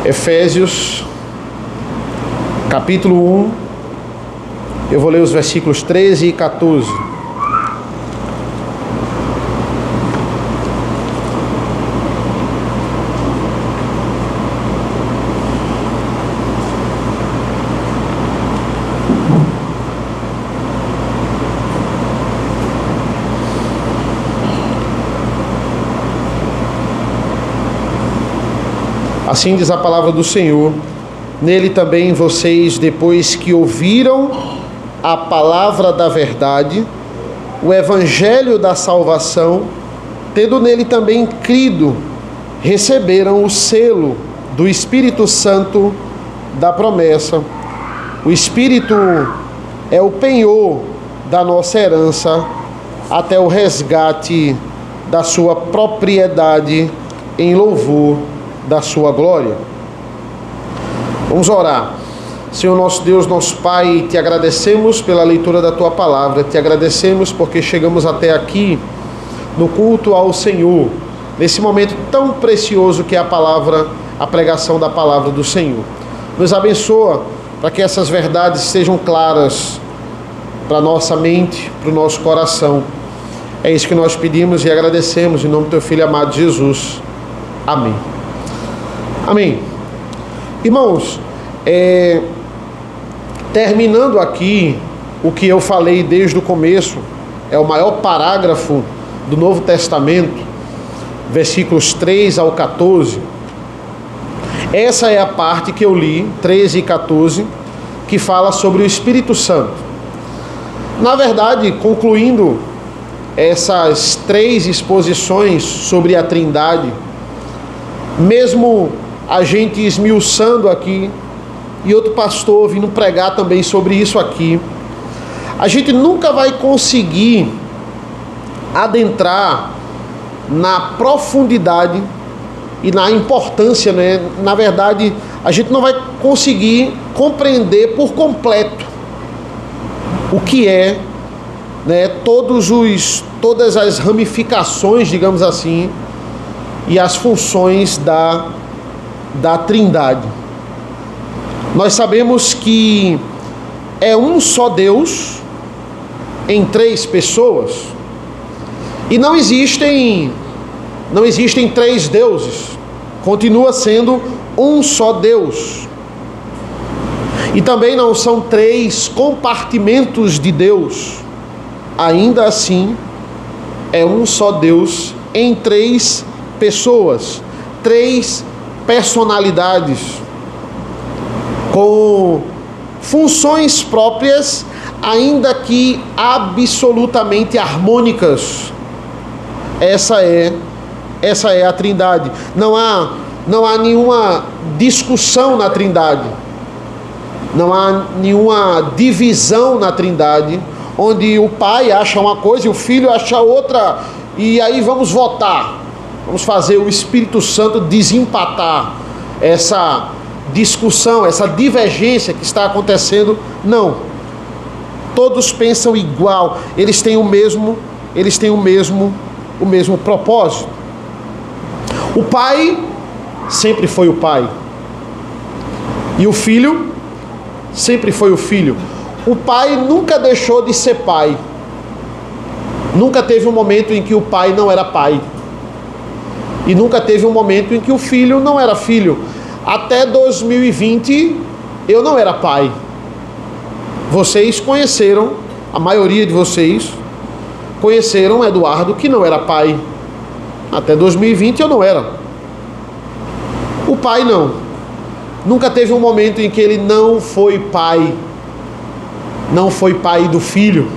Efésios, capítulo 1, eu vou ler os versículos 13 e 14. Assim diz a palavra do Senhor: nele também vocês, depois que ouviram a palavra da verdade, o evangelho da salvação, tendo nele também crido, receberam o selo do Espírito Santo da promessa. O Espírito é o penhor da nossa herança até o resgate da sua propriedade em louvor da sua glória. Vamos orar. Senhor nosso Deus, nosso Pai, te agradecemos pela leitura da tua palavra, te agradecemos porque chegamos até aqui no culto ao Senhor, nesse momento tão precioso que é a palavra, a pregação da palavra do Senhor. Nos abençoa para que essas verdades sejam claras para a nossa mente, para o nosso coração. É isso que nós pedimos e agradecemos em nome do teu Filho amado Jesus. Amém. Amém. Irmãos, terminando aqui o que eu falei desde o começo, é o maior parágrafo do Novo Testamento, versículos 3 ao 14. Essa é a parte que eu li, 13 e 14, que fala sobre o Espírito Santo. Na verdade, concluindo essas 3 exposições sobre a Trindade, mesmo a gente esmiuçando aqui, e outro pastor vindo pregar também sobre isso aqui, a gente nunca vai conseguir adentrar na profundidade e na importância, né? Na verdade, a gente não vai conseguir compreender por completo o que é, né, todas as ramificações, digamos assim, e as funções da Trindade. Nós sabemos que é um só Deus em 3 pessoas e não existem 3 deuses, continua sendo um só Deus. E também não são 3 compartimentos de Deus, ainda assim é um só Deus em 3 pessoas, 3 personalidades, com funções próprias, ainda que absolutamente harmônicas. Essa é a Trindade. Não há nenhuma discussão na Trindade. Não há nenhuma divisão na Trindade, onde o Pai acha uma coisa e o Filho acha outra, e aí vamos votar. Vamos fazer o Espírito Santo desempatar essa discussão, essa divergência que está acontecendo. Não. Todos pensam igual. Eles têm o mesmo propósito. O Pai sempre foi o Pai. E o Filho sempre foi o Filho. O Pai nunca deixou de ser Pai. Nunca teve um momento em que o Pai não era Pai. E nunca teve um momento em que o Filho não era Filho. Até 2020, eu não era pai. Vocês conheceram, a maioria de vocês conheceram Eduardo, que não era pai. Até 2020 eu não era. O pai não. Nunca teve um momento em que ele não foi pai. Não foi pai do filho.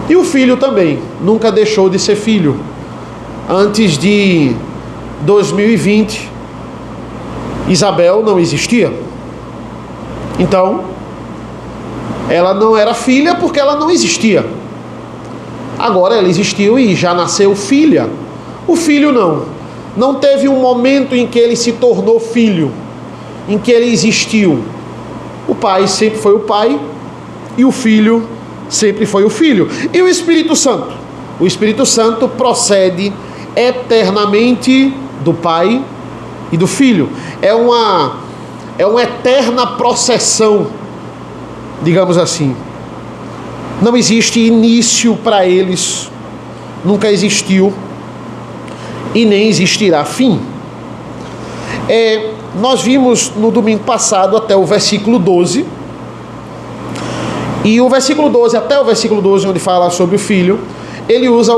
E o filho também nunca deixou de ser filho. Antes de 2020, Isabel não existia. Então, ela não era filha porque ela não existia. Agora ela existiu e já nasceu filha. O filho não. Não teve um momento em que ele se tornou filho, em que ele existiu. O pai sempre foi o pai e o filho sempre foi o filho. E o Espírito Santo? O Espírito Santo procede eternamente do Pai e do Filho. É uma eterna processão, digamos assim. Não existe início para eles, nunca existiu e nem existirá fim. Nós vimos no domingo passado até o versículo 12, e o versículo 12 até o versículo 12, onde fala sobre o Filho, ele usa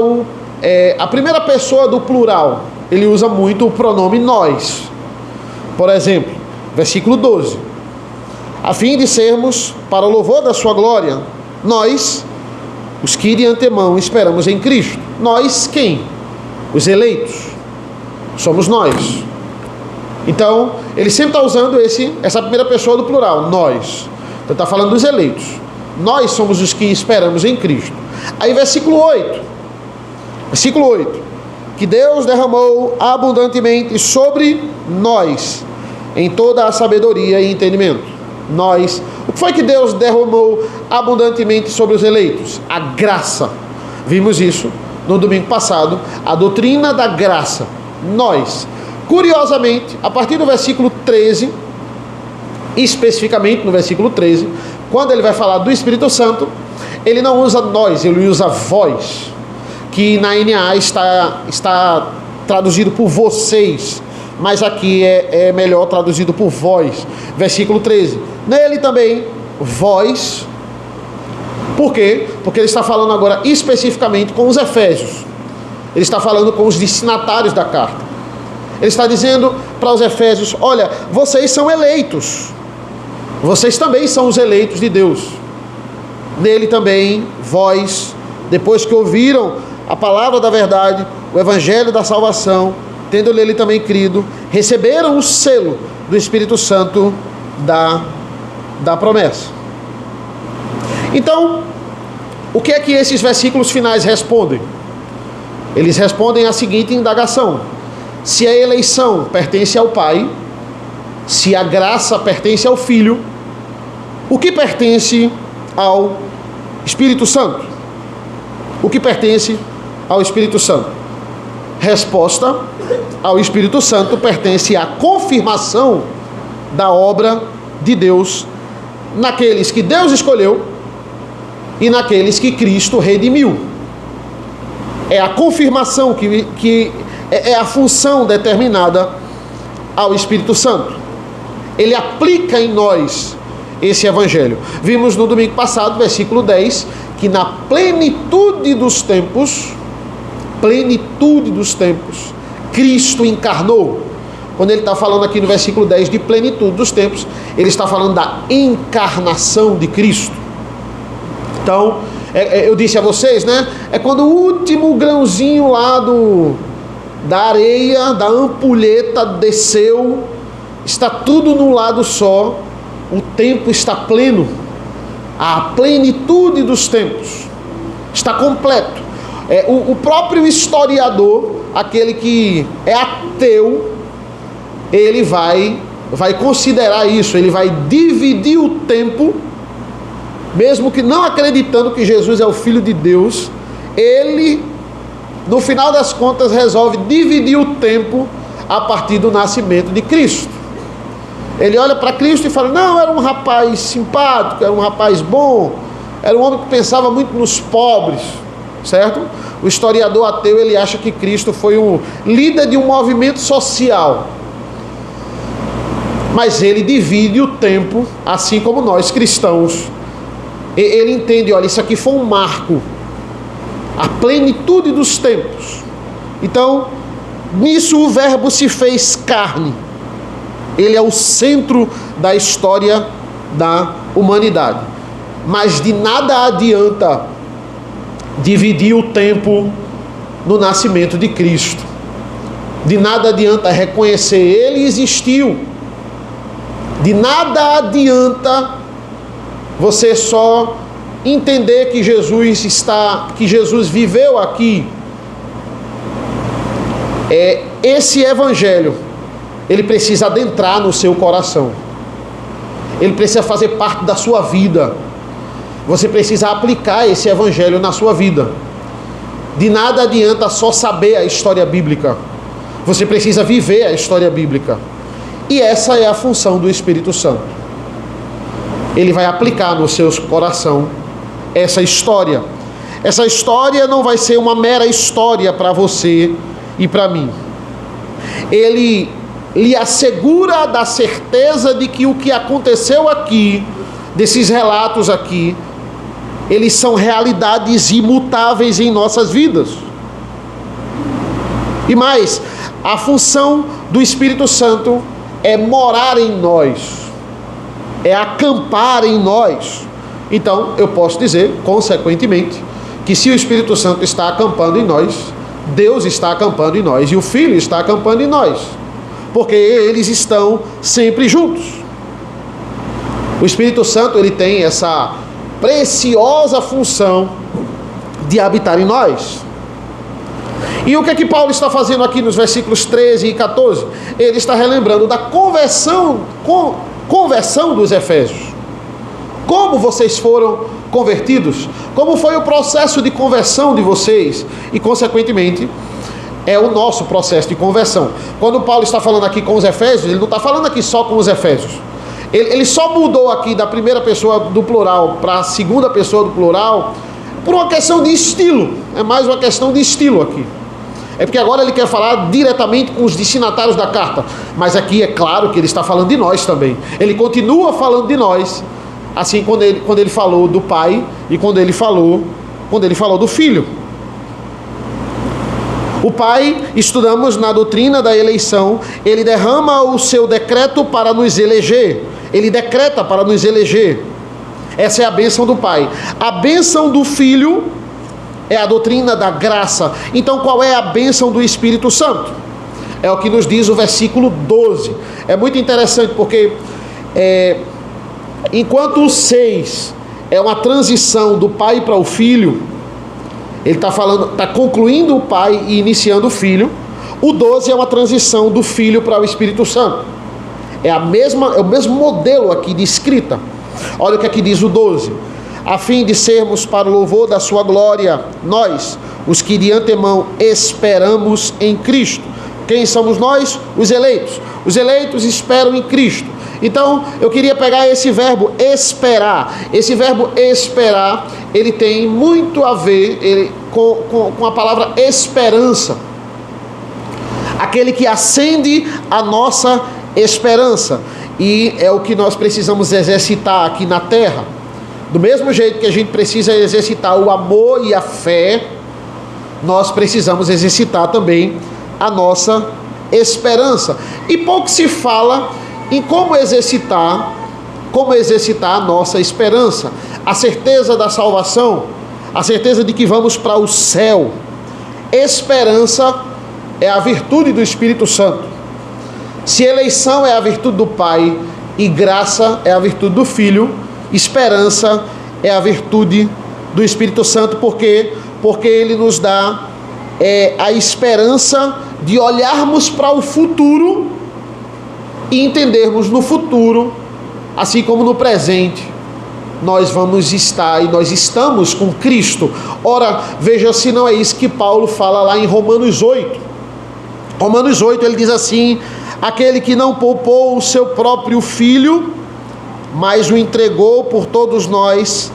a primeira pessoa do plural, ele usa muito o pronome nós. Por exemplo, versículo 12: a fim de sermos, para o louvor da sua glória, nós, os que de antemão esperamos em Cristo. Nós quem? Os eleitos. Somos nós. Então, ele sempre está usando essa primeira pessoa do plural, nós. Então, está falando dos eleitos. Nós somos os que esperamos em Cristo. Aí, versículo 8. Versículo 8. Que Deus derramou abundantemente sobre nós, em toda a sabedoria e entendimento. Nós. O que foi que Deus derramou abundantemente sobre os eleitos? A graça. Vimos isso no domingo passado. A doutrina da graça. Nós. Curiosamente, a partir do versículo 13, especificamente no versículo 13, quando ele vai falar do Espírito Santo, ele não usa nós, ele usa vós, que na NA está traduzido por vocês, mas aqui é melhor traduzido por vós. Versículo 13. Nele também, vós. Por quê? Porque ele está falando agora especificamente com os efésios. Ele está falando com os destinatários da carta. Ele está dizendo para os efésios: olha, vocês são eleitos. Vocês também são os eleitos de Deus. Nele também, vós, depois que ouviram a palavra da verdade, o evangelho da salvação, tendo nele também crido, receberam o selo do Espírito Santo da promessa. Então, o que é que esses versículos finais respondem? Eles respondem a seguinte indagação: se a eleição pertence ao Pai, se a graça pertence ao Filho, o que pertence ao Espírito Santo? O que pertence ao Espírito Santo? Resposta: ao Espírito Santo pertence a confirmação da obra de Deus naqueles que Deus escolheu e naqueles que Cristo redimiu. É a confirmação que é a função determinada ao Espírito Santo. Ele aplica em nós esse evangelho. Vimos no domingo passado, versículo 10, que na plenitude dos tempos, Cristo encarnou. Quando ele está falando aqui no versículo 10 de plenitude dos tempos, ele está falando da encarnação de Cristo. Então, eu disse a vocês, né? É quando o último grãozinho lá da areia, da ampulheta desceu, está tudo num lado só, o tempo está pleno, a plenitude dos tempos está completo. O próprio historiador, aquele que é ateu, ele vai considerar isso, ele vai dividir o tempo, mesmo que não acreditando que Jesus é o Filho de Deus, ele, no final das contas, resolve dividir o tempo a partir do nascimento de Cristo. Ele olha para Cristo e fala: não, era um rapaz simpático, era um rapaz bom, era um homem que pensava muito nos pobres, certo? O historiador ateu, ele acha que Cristo foi um líder de um movimento social, mas ele divide o tempo, assim como nós cristãos. Ele entende: olha, isso aqui foi um marco, a plenitude dos tempos. Então, nisso o verbo se fez carne. Ele é o centro da história da humanidade. Mas de nada adianta dividir o tempo no nascimento de Cristo. De nada adianta reconhecer ele existiu. De nada adianta você só entender que Jesus viveu aqui. Esse evangelho, ele precisa adentrar no seu coração. Ele precisa fazer parte da sua vida. Você precisa aplicar esse evangelho na sua vida. De nada adianta só saber a história bíblica. Você precisa viver a história bíblica. E essa é a função do Espírito Santo. Ele vai aplicar no seu coração essa história. Essa história não vai ser uma mera história para você e para mim. Ele lhe assegura da certeza de que o que aconteceu aqui, desses relatos aqui, eles são realidades imutáveis em nossas vidas. E mais, a função do Espírito Santo é morar em nós, é acampar em nós. Então, eu posso dizer, consequentemente, que se o Espírito Santo está acampando em nós, Deus está acampando em nós e o Filho está acampando em nós, porque eles estão sempre juntos. O Espírito Santo, ele tem essa preciosa função de habitar em nós. E o que é que Paulo está fazendo aqui nos versículos 13 e 14? Ele está relembrando da conversão dos Efésios. Como vocês foram convertidos? Como foi o processo de conversão de vocês? E, consequentemente, é o nosso processo de conversão. Quando Paulo está falando aqui com os Efésios, ele não está falando aqui só com os Efésios. Ele só mudou aqui da primeira pessoa do plural para a segunda pessoa do plural por uma questão de estilo. É mais uma questão de estilo aqui. É porque agora ele quer falar diretamente com os destinatários da carta. Mas aqui é claro que ele está falando de nós também. Ele continua falando de nós, assim quando ele falou do Pai e quando ele falou do Filho. O Pai, estudamos na doutrina da eleição, ele derrama o seu decreto para nos eleger. Ele decreta para nos eleger. Essa é a bênção do Pai. A bênção do Filho é a doutrina da graça. Então, qual é a bênção do Espírito Santo? É o que nos diz o versículo 12. É muito interessante porque enquanto o 6 é uma transição do Pai para o Filho, ele está concluindo o Pai e iniciando o Filho. O 12 é uma transição do Filho para o Espírito Santo. É o mesmo modelo aqui de escrita. Olha o que aqui diz o 12. A fim de sermos para o louvor da sua glória, nós, os que de antemão esperamos em Cristo. Quem somos nós? Os eleitos. Os eleitos esperam em Cristo. Então, eu queria pegar esse verbo esperar. Esse verbo esperar, ele tem muito a ver com a palavra esperança. Aquele que acende a nossa esperança. E é o que nós precisamos exercitar aqui na terra. Do mesmo jeito que a gente precisa exercitar o amor e a fé, nós precisamos exercitar também a nossa esperança. E pouco se fala em como exercitar a nossa esperança. A certeza da salvação, a certeza de que vamos para o céu. Esperança é a virtude do Espírito Santo. Se eleição é a virtude do Pai e graça é a virtude do Filho, esperança é a virtude do Espírito Santo, porque ele nos dá a esperança de olharmos para o futuro e entendermos no futuro, assim como no presente, nós vamos estar e nós estamos com Cristo. Ora, veja se não é isso que Paulo fala lá em Romanos 8. Romanos 8, ele diz assim: aquele que não poupou o seu próprio Filho, mas o entregou por todos nós,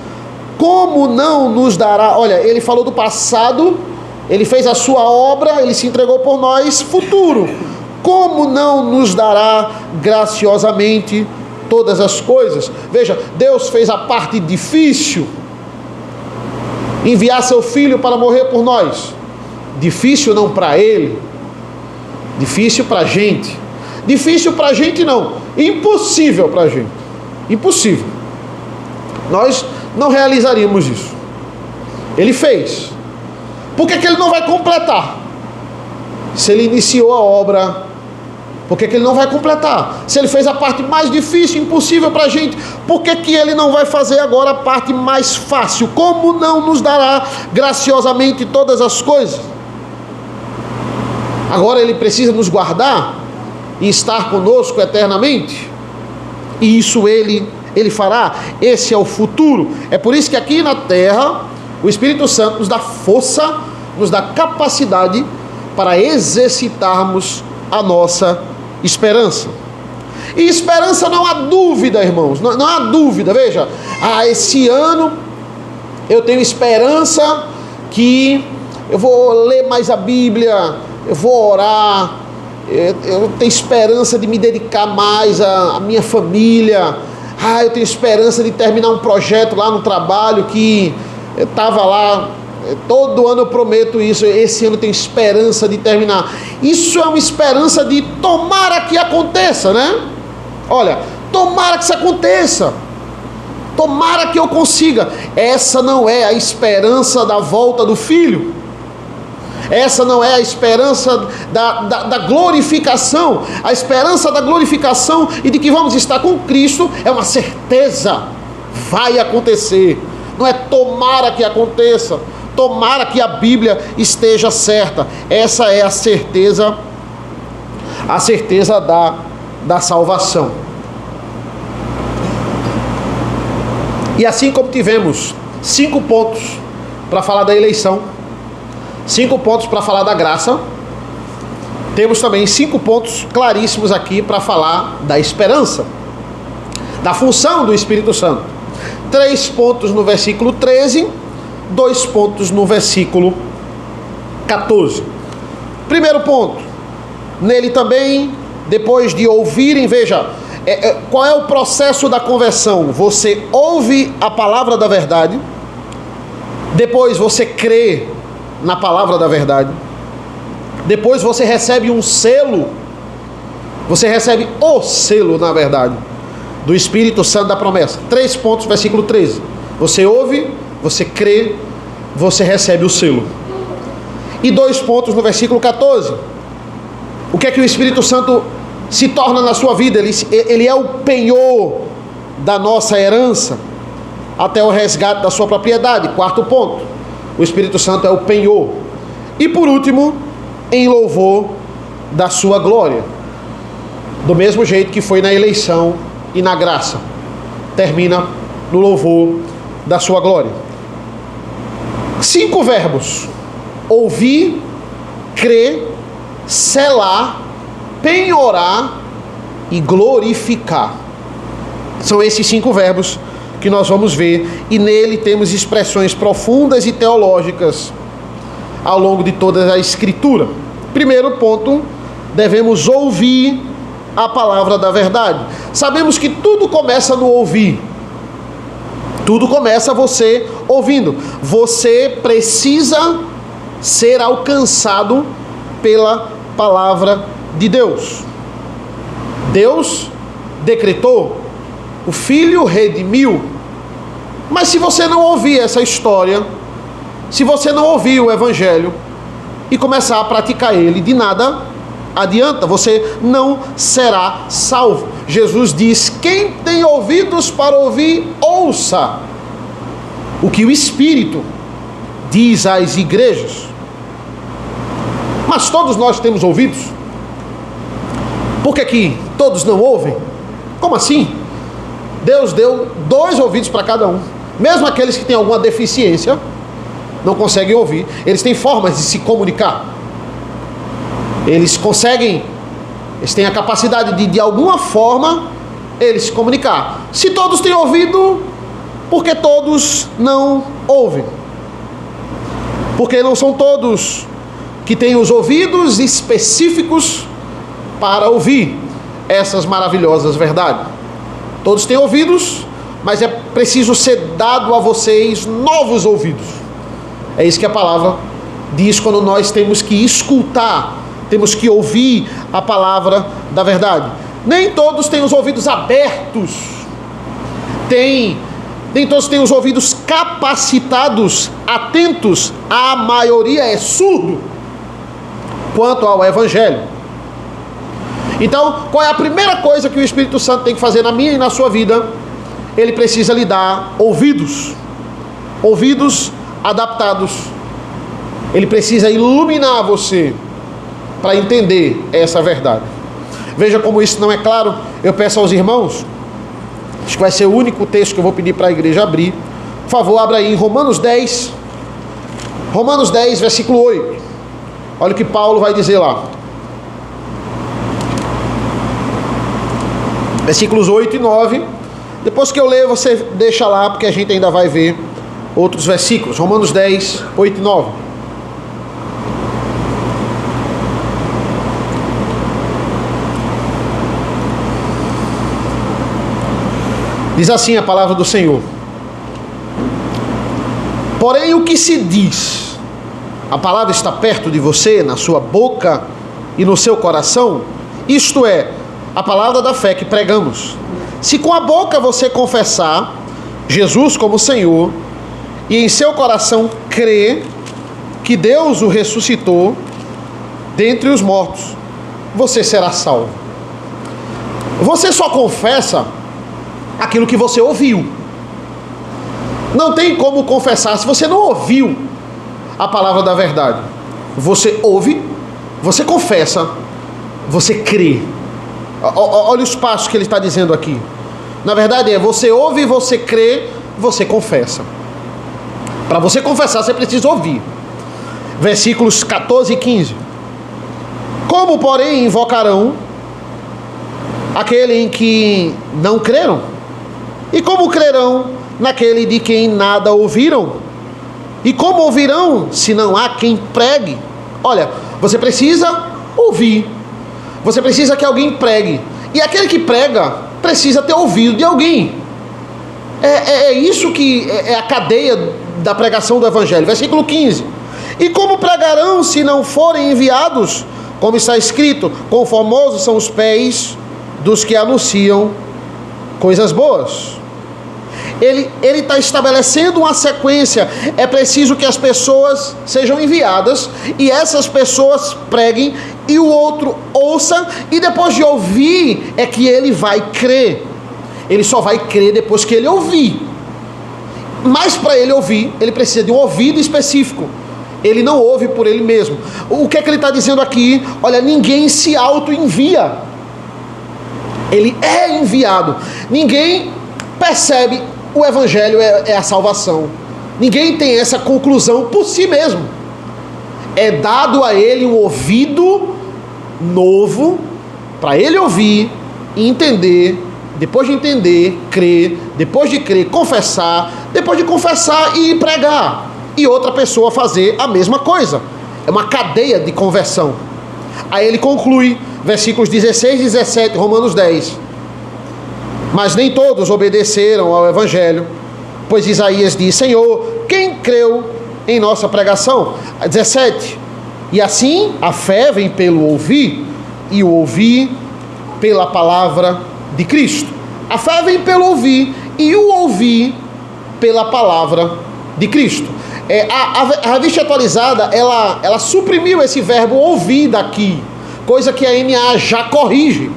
como não nos dará? Olha, ele falou do passado, ele fez a sua obra, ele se entregou por nós, futuro. Como não nos dará graciosamente todas as coisas? Veja, Deus fez a parte difícil, enviar seu Filho para morrer por nós. Difícil não para ele, difícil para a gente. Difícil para a gente não, impossível para a gente. Impossível. Nós não realizaríamos isso. Ele fez. Por que ele não vai completar? Se ele iniciou a obra, por que ele não vai completar? Se ele fez a parte mais difícil, impossível para a gente, por que ele não vai fazer agora a parte mais fácil? Como não nos dará graciosamente todas as coisas? Agora ele precisa nos guardar e estar conosco eternamente. E isso ele fará. Esse é o futuro. É por isso que aqui na terra o Espírito Santo nos dá força, nos dá capacidade para exercitarmos a nossa esperança. E esperança não há dúvida, irmãos, não há dúvida. Veja, esse ano eu tenho esperança que eu vou ler mais a Bíblia, eu vou orar, eu tenho esperança de me dedicar mais à minha família. Eu tenho esperança de terminar um projeto lá no trabalho que eu estava lá, todo ano eu prometo isso, esse ano eu tenho esperança de terminar. Isso é uma esperança de tomara que aconteça, né? Olha, tomara que isso aconteça, tomara que eu consiga. Essa não é a esperança da volta do Filho. Essa não é a esperança da glorificação. A esperança da glorificação e de que vamos estar com Cristo é uma certeza. Vai acontecer. Não é tomara que aconteça. Tomara que a Bíblia esteja certa. Essa é a certeza da salvação. E assim como tivemos 5 pontos para falar da eleição, 5 pontos para falar da graça, temos também 5 pontos claríssimos aqui para falar da esperança, da função do Espírito Santo. 3 pontos no versículo 13, 2 pontos no versículo 14. Primeiro ponto, nele também, depois de ouvirem, veja, qual é o processo da conversão? Você ouve a palavra da verdade, depois você crê na palavra da verdade, depois você recebe um selo, você recebe o selo, na verdade, do Espírito Santo da promessa. 3 pontos, versículo 13. Você ouve, você crê, você recebe o selo. E 2 pontos no versículo 14. O que é que o Espírito Santo se torna na sua vida? Ele é o penhor da nossa herança até o resgate da sua propriedade. 4º ponto. O Espírito Santo é o penhor. E por último, em louvor da sua glória. Do mesmo jeito que foi na eleição e na graça. Termina no louvor da sua glória. 5 verbos: ouvir, crer, selar, penhorar e glorificar. São esses 5 verbos que nós vamos ver, e nele temos expressões profundas e teológicas ao longo de toda a Escritura. Primeiro ponto, devemos ouvir a palavra da verdade. Sabemos que tudo começa no ouvir. Tudo começa você ouvindo. Você precisa ser alcançado pela palavra de Deus. Deus decretou, o Filho redimiu. Mas se você não ouvir essa história, se você não ouvir o Evangelho e começar a praticar ele, de nada adianta, você não será salvo. Jesus diz: quem tem ouvidos para ouvir, ouça o que o Espírito diz às igrejas. Mas todos nós temos ouvidos. Por que todos não ouvem? Como assim? Deus deu 2 ouvidos para cada um. Mesmo aqueles que têm alguma deficiência não conseguem ouvir. Eles têm formas de se comunicar. Eles têm a capacidade de alguma forma, eles se comunicar. Se todos têm ouvido, por que todos não ouvem? Porque não são todos que têm os ouvidos específicos para ouvir essas maravilhosas verdades. Todos têm ouvidos, mas é preciso ser dado a vocês novos ouvidos. É isso que a palavra diz quando nós temos que escutar, temos que ouvir a palavra da verdade. Nem todos têm os ouvidos abertos, nem todos têm os ouvidos capacitados, atentos. A maioria é surdo quanto ao Evangelho. Então, qual é a primeira coisa que o Espírito Santo tem que fazer na minha e na sua vida? Ele precisa lhe dar ouvidos adaptados. Ele precisa iluminar você para entender essa verdade. Veja como isso não é claro. Eu peço aos irmãos, acho que vai ser o único texto que eu vou pedir para a igreja abrir. Por favor, abra aí em Romanos 10, versículo 8. Olha o que Paulo vai dizer lá. Versículos 8 e 9. Depois que eu ler, você deixa lá, porque a gente ainda vai ver outros versículos. Romanos 10, 8 e 9. Diz assim a palavra do Senhor: porém o que se diz, a palavra está perto de você, na sua boca e no seu coração, isto é, a palavra da fé que pregamos. Se com a boca você confessar Jesus como Senhor, e em seu coração crer que Deus o ressuscitou dentre os mortos, você será salvo. Você só confessa aquilo que você ouviu. Não tem como confessar se você não ouviu a palavra da verdade. Você ouve, você confessa, você crê. Olha os passos que ele está dizendo aqui. Na verdade você ouve, você crê, você confessa. Para você confessar, você precisa ouvir. Versículos 14 e 15. Como, porém, invocarão aquele em que não creram? E como crerão naquele de quem nada ouviram? E como ouvirão se não há quem pregue? Olha, você precisa ouvir. Você precisa que alguém pregue. E aquele que prega precisa ter ouvido de alguém. É isso que é a cadeia da pregação do Evangelho. Versículo 15. E como pregarão se não forem enviados? Como está escrito, quão formosos são os pés dos que anunciam coisas boas. Ele está estabelecendo uma sequência. É preciso que as pessoas sejam enviadas e essas pessoas preguem e o outro ouça, e depois de ouvir é que ele vai crer. Ele só vai crer depois que ele ouvir. Mas para ele ouvir, ele precisa de um ouvido específico. Ele não ouve por ele mesmo. O que é que ele está dizendo aqui? Olha, ninguém se auto-envia. Ele é enviado. Ninguém percebe o Evangelho é a salvação. Ninguém tem essa conclusão por si mesmo. É dado a ele um ouvido novo para ele ouvir e entender. Depois de entender, crer. Depois de crer, confessar. Depois de confessar, ir pregar. E outra pessoa fazer a mesma coisa. É uma cadeia de conversão. Aí ele conclui, versículos 16 e 17, Romanos 10. Mas nem todos obedeceram ao Evangelho, pois Isaías diz: Senhor, quem creu em nossa pregação? 17. E assim a fé vem pelo ouvir, e o ouvir pela palavra de Cristo. A fé vem pelo ouvir, e o ouvir pela palavra de Cristo. A Revista Atualizada, ela suprimiu esse verbo ouvir daqui, coisa que a NA já corrige.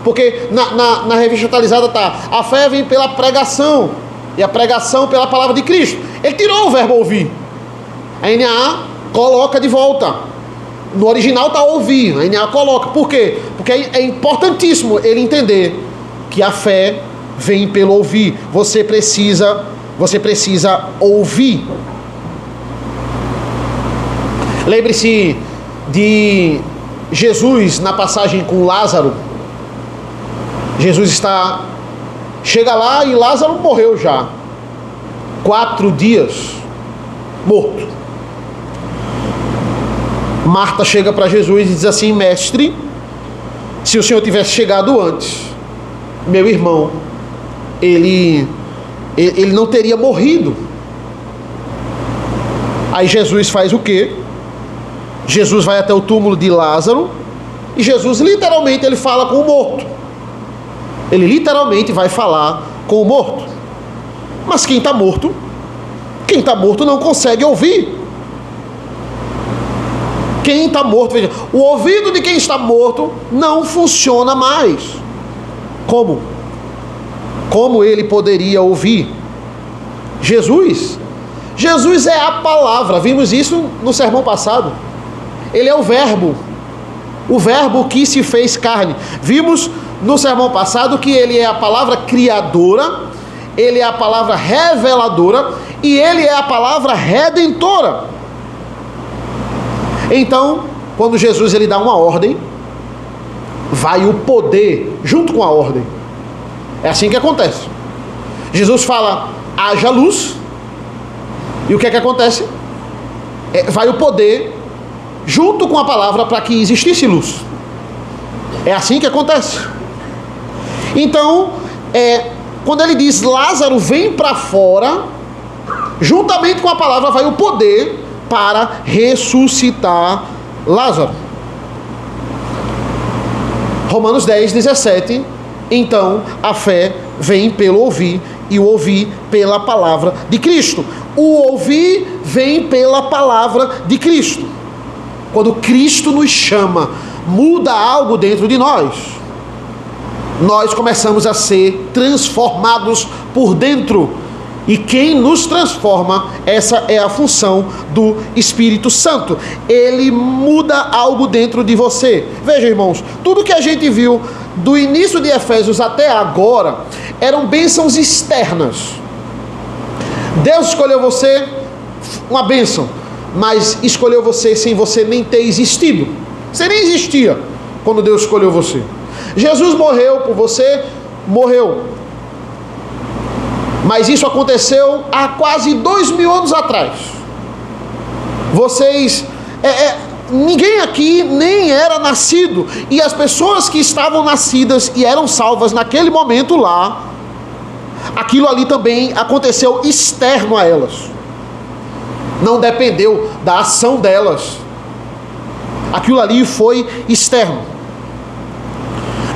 Porque na Revista Atualizada está: a fé vem pela pregação, e a pregação pela palavra de Cristo. Ele tirou o verbo ouvir. A NA coloca de volta. No original está ouvir, a NA coloca. Por quê? Porque é importantíssimo ele entender que a fé vem pelo ouvir. Você precisa ouvir. Lembre-se de Jesus na passagem com Lázaro. Jesus chega lá e Lázaro morreu já. 4 dias morto. Marta chega para Jesus e diz assim: mestre, se o Senhor tivesse chegado antes, meu irmão, ele não teria morrido. Aí Jesus faz o quê? Jesus vai até o túmulo de Lázaro e Jesus literalmente ele fala com o morto. Ele literalmente vai falar com o morto. Mas quem está morto não consegue ouvir. Quem está morto, veja, o ouvido de quem está morto não funciona mais. Como? Como ele poderia ouvir? Jesus é a palavra. Vimos isso no sermão passado. Ele é o verbo que se fez carne. Vimos no sermão passado que ele é a palavra criadora, ele é a palavra reveladora e ele é a palavra redentora. Então, quando Jesus ele dá uma ordem, vai o poder junto com a ordem. É assim que acontece. Jesus fala, haja luz, e o que é que acontece? Vai o poder junto com a palavra para que existisse luz. É assim que acontece. Então, quando ele diz Lázaro vem para fora, juntamente com a palavra vai o poder para ressuscitar Lázaro. Romanos 10, 17. Então a fé vem pelo ouvir, e o ouvir pela palavra de Cristo. O ouvir vem pela palavra de Cristo. Quando Cristo nos chama, muda algo dentro de nós. Nós começamos a ser transformados por dentro. E quem nos transforma, essa é a função do Espírito Santo. Ele muda algo dentro de você. Veja, irmãos, tudo que a gente viu do início de Efésios até agora eram bênçãos externas. Deus escolheu você, uma bênção, mas escolheu você sem você nem ter existido. Você nem existia quando Deus escolheu você. Jesus morreu por você, morreu. Mas isso aconteceu há quase 2000 anos atrás. Vocês... ninguém aqui nem era nascido. E as pessoas que estavam nascidas e eram salvas naquele momento lá, aquilo ali também aconteceu externo a elas. Não dependeu da ação delas. Aquilo ali foi externo.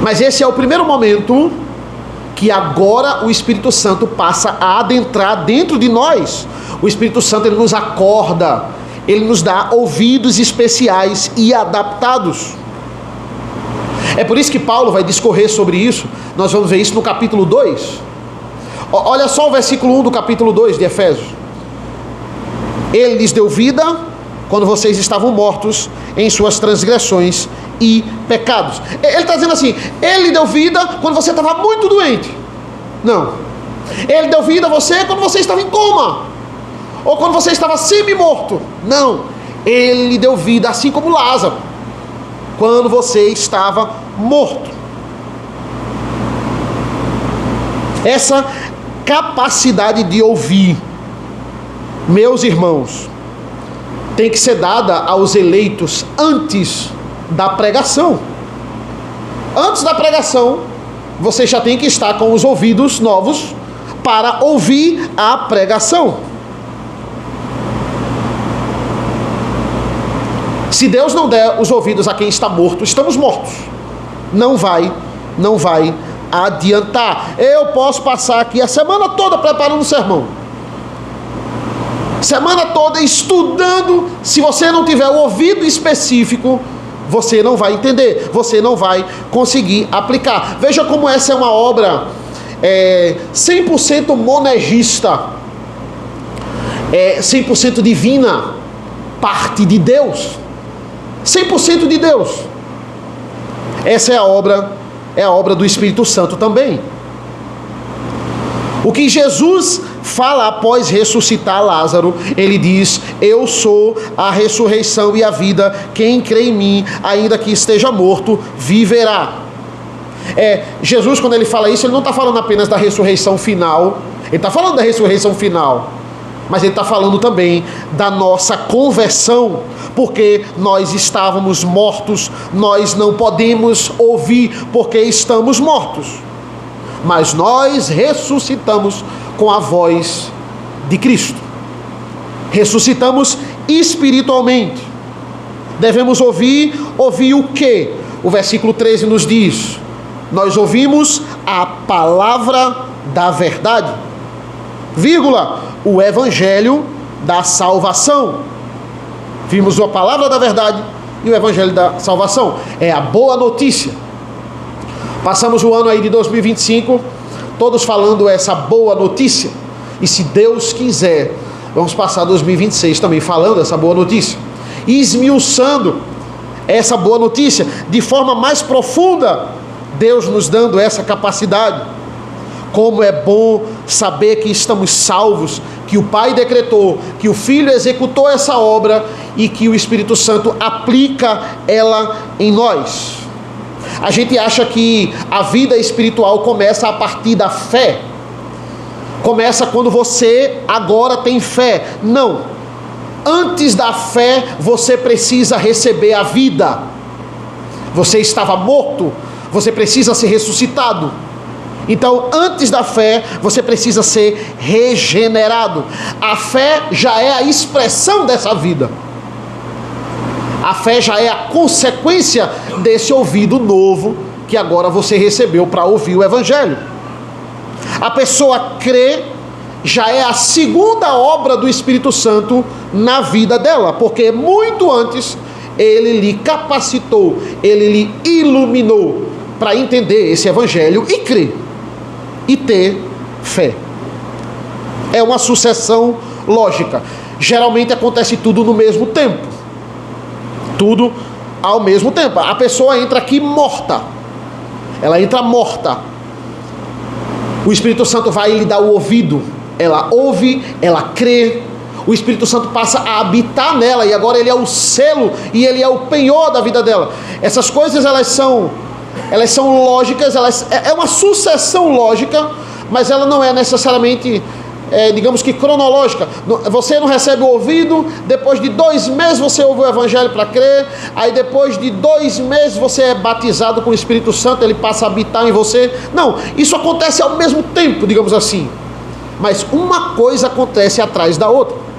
Mas esse é o primeiro momento que agora o Espírito Santo passa a adentrar dentro de nós. O Espírito Santo ele nos acorda, ele nos dá ouvidos especiais e adaptados. É por isso que Paulo vai discorrer sobre isso. Nós vamos ver isso no capítulo 2. Olha só o versículo 1 do capítulo 2 de Efésios. Ele lhes deu vida quando vocês estavam mortos em suas transgressões e pecados. Ele está dizendo assim, ele deu vida quando você estava muito doente. Não. Ele deu vida a você quando você estava em coma. Ou quando você estava semi-morto. Não. Ele deu vida, assim como Lázaro, quando você estava morto. Essa capacidade de ouvir, meus irmãos, tem que ser dada aos eleitos antes da pregação. Antes da pregação, você já tem que estar com os ouvidos novos para ouvir a pregação. Se Deus não der os ouvidos a quem está morto, estamos mortos. Não vai adiantar. Eu posso passar aqui a semana toda preparando um sermão, semana toda estudando. Se você não tiver o ouvido específico, você não vai entender, você não vai conseguir aplicar. Veja como essa é uma obra 100% monergista, 100% divina, parte de Deus, 100% de Deus. Essa é a obra do Espírito Santo também. O que Jesus fala após ressuscitar Lázaro, ele diz, eu sou a ressurreição e a vida, quem crê em mim, ainda que esteja morto, viverá. Jesus, quando ele fala isso, ele não está falando apenas da ressurreição final, ele está falando da ressurreição final, mas ele está falando também da nossa conversão, porque nós estávamos mortos, nós não podemos ouvir porque estamos mortos, mas nós ressuscitamos com a voz de Cristo. Ressuscitamos espiritualmente. Devemos ouvir o quê? O versículo 13 nos diz, nós ouvimos a palavra da verdade, vírgula, o evangelho da salvação. Vimos a palavra da verdade e o evangelho da salvação. É a boa notícia. Passamos o ano aí de 2025, todos falando essa boa notícia. E se Deus quiser, vamos passar 2026 também falando essa boa notícia. E esmiuçando essa boa notícia de forma mais profunda. Deus nos dando essa capacidade. Como é bom saber que estamos salvos, que o Pai decretou, que o Filho executou essa obra e que o Espírito Santo aplica ela em nós. A gente acha que a vida espiritual começa a partir da fé. Começa quando você agora tem fé. Não. Antes da fé, você precisa receber a vida. Você estava morto, você precisa ser ressuscitado. Então, antes da fé, você precisa ser regenerado. A fé já é a expressão dessa vida. A fé já é a consequência desse ouvido novo que agora você recebeu para ouvir o Evangelho. A pessoa crê, já é a segunda obra do Espírito Santo na vida dela, porque muito antes ele lhe capacitou, ele lhe iluminou para entender esse Evangelho e crer e ter fé. É uma sucessão lógica. Geralmente acontece tudo no mesmo tempo. Tudo ao mesmo tempo. A pessoa entra aqui morta. Ela entra morta. O Espírito Santo vai lhe dar o ouvido. Ela ouve, ela crê. O Espírito Santo passa a habitar nela e agora ele é o selo e ele é o penhor da vida dela. Essas coisas elas são lógicas, é uma sucessão lógica, mas ela não é necessariamente, digamos que cronológica. Você não recebe o ouvido, depois de 2 meses você ouve o Evangelho para crer, aí depois de 2 meses você é batizado com o Espírito Santo, ele passa a habitar em você. Não, isso acontece ao mesmo tempo, digamos assim, mas uma coisa acontece atrás da outra.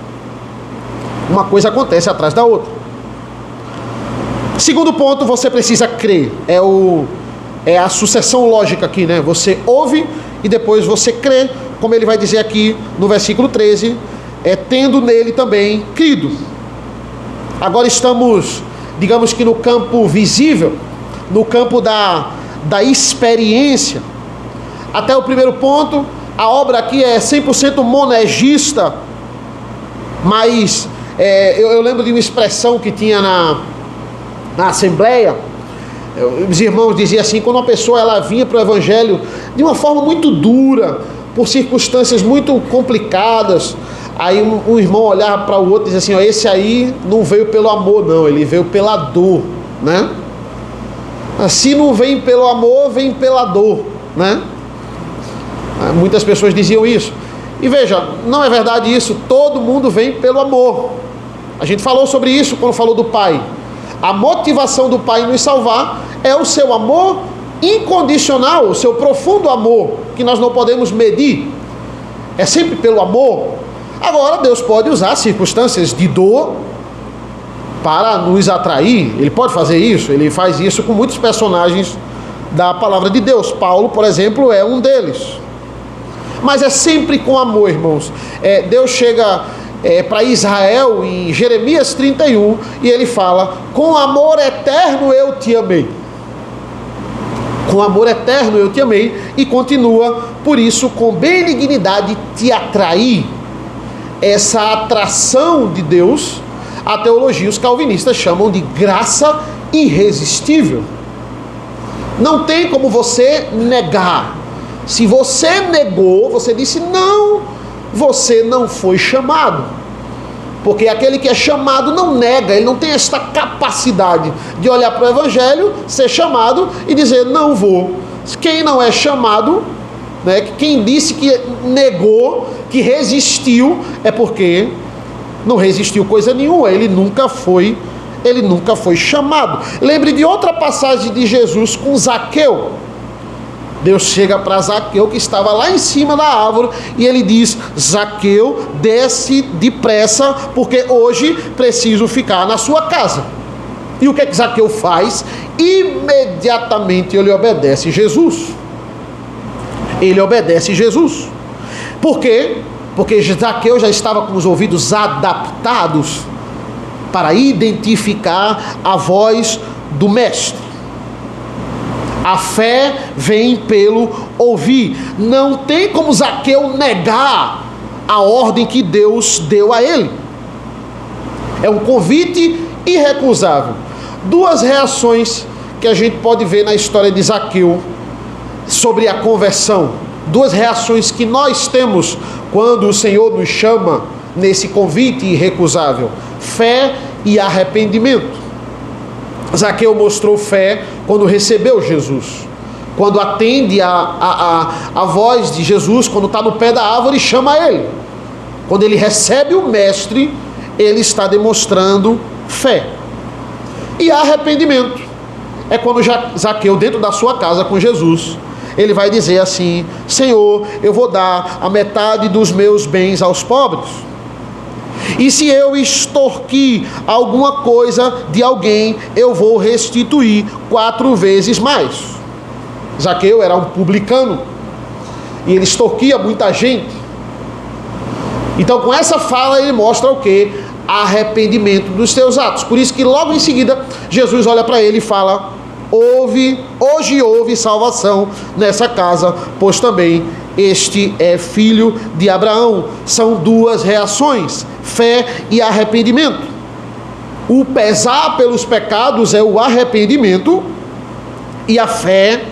Uma coisa acontece atrás da outra. Segundo ponto, você precisa crer. É a sucessão lógica aqui, né? Você ouve e depois você crê, como ele vai dizer aqui no versículo 13, tendo nele também crido. Agora estamos, digamos que no campo visível, no campo da experiência. Até o primeiro ponto, a obra aqui é 100% monergista, mas eu lembro de uma expressão que tinha na Assembleia. Os irmãos diziam assim, quando uma pessoa ela vinha para o Evangelho de uma forma muito dura, por circunstâncias muito complicadas, aí um irmão olhava para o outro e dizia assim, esse aí não veio pelo amor não, ele veio pela dor, né? Se não vem pelo amor, vem pela dor, né? Muitas pessoas diziam isso. E veja, não é verdade isso, todo mundo vem pelo amor. A gente falou sobre isso quando falou do Pai. A motivação do Pai em nos salvar é o seu amor incondicional, o seu profundo amor, que nós não podemos medir. É sempre pelo amor. Agora, Deus pode usar circunstâncias de dor para nos atrair. Ele pode fazer isso. Ele faz isso com muitos personagens da palavra de Deus. Paulo, por exemplo, é um deles. Mas é sempre com amor, irmãos. Deus chega para Israel em Jeremias 31 e ele fala, com amor eterno eu te amei. Com amor eterno eu te amei, e continua, por isso com benignidade te atraí. Essa atração de Deus, a teologia, os calvinistas chamam de graça irresistível. Não tem como você negar. Se você negou, você disse não, você não foi chamado. Porque aquele que é chamado não nega, ele não tem esta capacidade de olhar para o Evangelho, ser chamado e dizer não vou. Quem não é chamado, né, quem disse que negou, que resistiu, é porque não resistiu coisa nenhuma, ele nunca foi chamado. Lembre de outra passagem de Jesus com Zaqueu. Deus chega para Zaqueu, que estava lá em cima da árvore, e ele diz, Zaqueu, desce depressa, porque hoje preciso ficar na sua casa. E o que é que Zaqueu faz? Imediatamente ele obedece Jesus. Ele obedece Jesus. Por quê? Porque Zaqueu já estava com os ouvidos adaptados para identificar a voz do Mestre. A fé vem pelo ouvir. Não tem como Zaqueu negar a ordem que Deus deu a ele. É um convite irrecusável. 2 reações que a gente pode ver na história de Zaqueu sobre a conversão duas reações que nós temos quando o Senhor nos chama nesse convite irrecusável: fé e arrependimento. Zaqueu mostrou fé quando recebeu Jesus, quando atende a voz de Jesus, quando está no pé da árvore e chama ele. Quando ele recebe o mestre, ele está demonstrando fé. E arrependimento é quando Zaqueu, dentro da sua casa com Jesus, ele vai dizer assim: Senhor, eu vou dar a metade dos meus bens aos pobres. E se eu extorquir alguma coisa de alguém, eu vou restituir 4 vezes mais. Zaqueu era um publicano e ele extorquia muita gente. Então, com essa fala, ele mostra o quê? Arrependimento dos seus atos. Por isso que logo em seguida Jesus olha para ele e fala: hoje houve salvação nessa casa, pois também este é filho de Abraão. São duas reações: fé e arrependimento. O pesar pelos pecados é o arrependimento, e a fé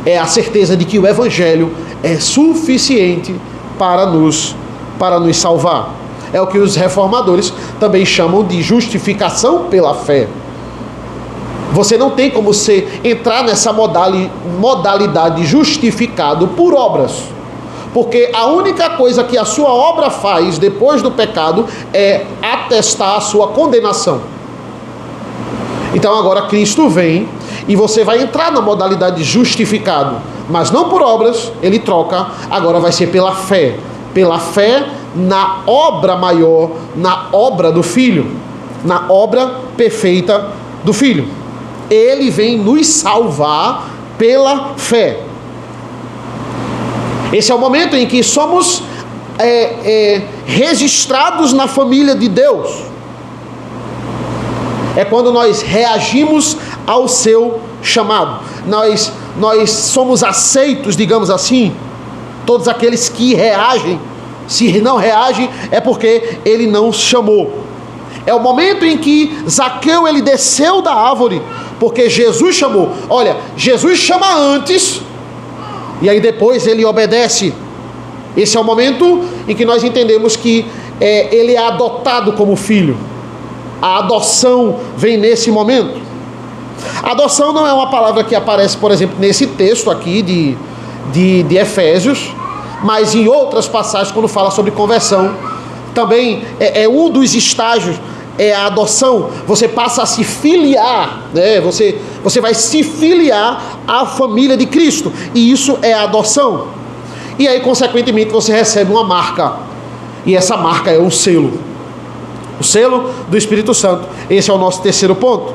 é a certeza de que o Evangelho é suficiente para nos salvar. É o que os reformadores também chamam de justificação pela fé. Você não tem como entrar nessa modalidade justificado por obras, porque a única coisa que a sua obra faz depois do pecado é atestar a sua condenação. Então agora Cristo vem e você vai entrar na modalidade justificado, mas não por obras. Ele troca, agora vai ser pela fé na obra maior, na obra do Filho, na obra perfeita do Filho. Ele vem nos salvar pela fé. Esse é o momento em que somos registrados na família de Deus. É quando nós reagimos ao seu chamado. Nós somos aceitos, digamos assim. Todos aqueles que reagem, se não reagem, é porque ele não chamou. É o momento em que Zaqueu, ele desceu da árvore, porque Jesus chamou. Olha, Jesus chama antes, e aí depois ele obedece. Esse é o momento em que nós entendemos que ele é adotado como filho. A adoção vem nesse momento. Adoção não é uma palavra que aparece, por exemplo, nesse texto aqui de Efésios, mas em outras passagens, quando fala sobre conversão, também é um dos estágios, é a adoção. Você passa a se filiar, né? Você vai se filiar à família de Cristo, e isso é a adoção. E aí, consequentemente, você recebe uma marca, e essa marca é um selo. O selo do Espírito Santo. Esse é o nosso terceiro ponto.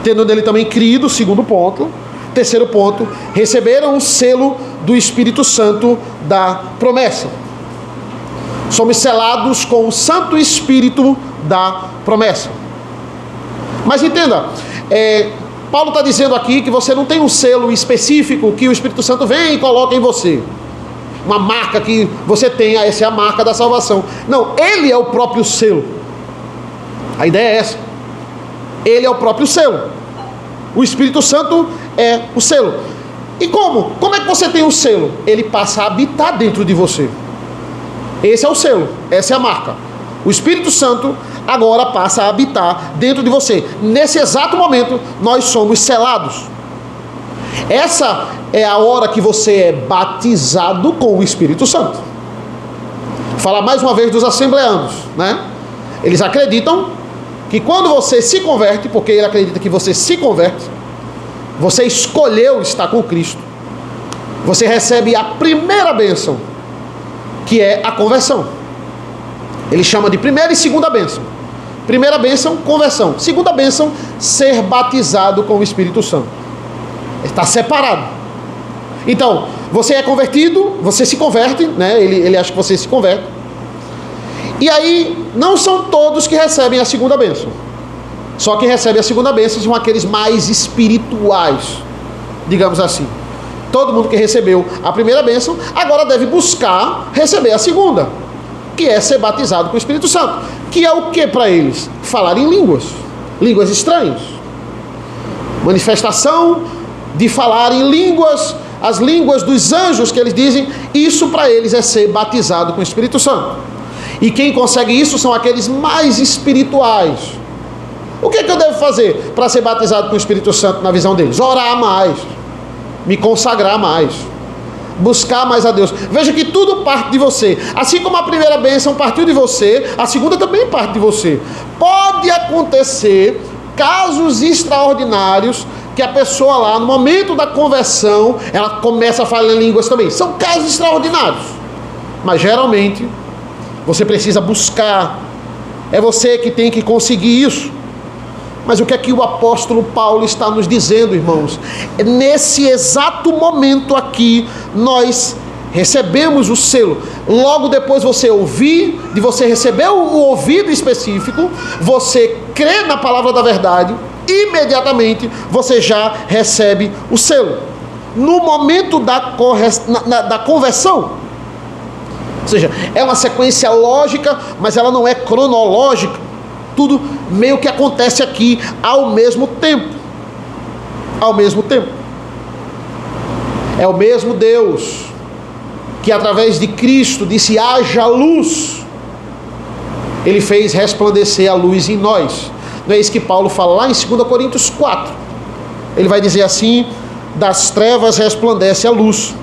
Tendo nele também crido, segundo ponto. Terceiro ponto, receberam o selo do Espírito Santo da promessa. Somos selados com o Santo Espírito da promessa. Mas entenda, Paulo está dizendo aqui que você não tem um selo específico que o Espírito Santo vem e coloca em você. Uma marca que você tem, essa é a marca da salvação. Não, ele é o próprio selo. A ideia é essa. Ele é o próprio selo. O Espírito Santo é o selo. E como? Como é que você tem o selo? Ele passa a habitar dentro de você. Esse é o selo, essa é a marca. O Espírito Santo agora passa a habitar dentro de você. Nesse exato momento, nós somos selados. Essa é a hora que você é batizado com o Espírito Santo. Vou falar mais uma vez dos assembleanos, né? Eles acreditam que quando você se converte, porque ele acredita que você se converte, você escolheu estar com Cristo, você recebe a primeira bênção, que é a conversão. Ele chama de primeira e segunda bênção. Primeira bênção, conversão. Segunda bênção, ser batizado com o Espírito Santo. Está separado. Então, você é convertido, você se converte, né? Ele acha que você se converte. E aí, não são todos que recebem a segunda bênção. Só que recebem a segunda bênção são aqueles mais espirituais, digamos assim. Todo mundo que recebeu a primeira bênção, agora deve buscar receber a segunda, que é ser batizado com o Espírito Santo. Que é o que para eles? Falar em línguas. Línguas estranhas. Manifestação de falar em línguas as línguas dos anjos que eles dizem, isso para eles é ser batizado com o Espírito Santo. E quem consegue isso são aqueles mais espirituais. O que é que eu devo fazer para ser batizado com o Espírito Santo na visão deles? Orar mais, me consagrar mais, buscar mais a Deus. Veja que tudo parte de você. Assim como a primeira bênção partiu de você, a segunda também parte de você. Pode acontecer casos extraordinários que a pessoa lá, no momento da conversão, ela começa a falar em línguas também. São casos extraordinários. Mas geralmente, você precisa buscar. É você que tem que conseguir isso. Mas o que é que o apóstolo Paulo está nos dizendo, irmãos? Nesse exato momento aqui, nós recebemos o selo. Logo depois você ouvir, de você receber o ouvido específico, você crê na palavra da verdade, imediatamente você já recebe o selo. No momento da conversão, ou seja, é uma sequência lógica, mas ela não é cronológica. Tudo meio que acontece aqui ao mesmo tempo. Ao mesmo tempo. É o mesmo Deus que através de Cristo disse: haja luz. Ele fez resplandecer a luz em nós. Não é isso que Paulo fala lá em 2 Coríntios 4. Ele vai dizer assim: das trevas resplandece a luz.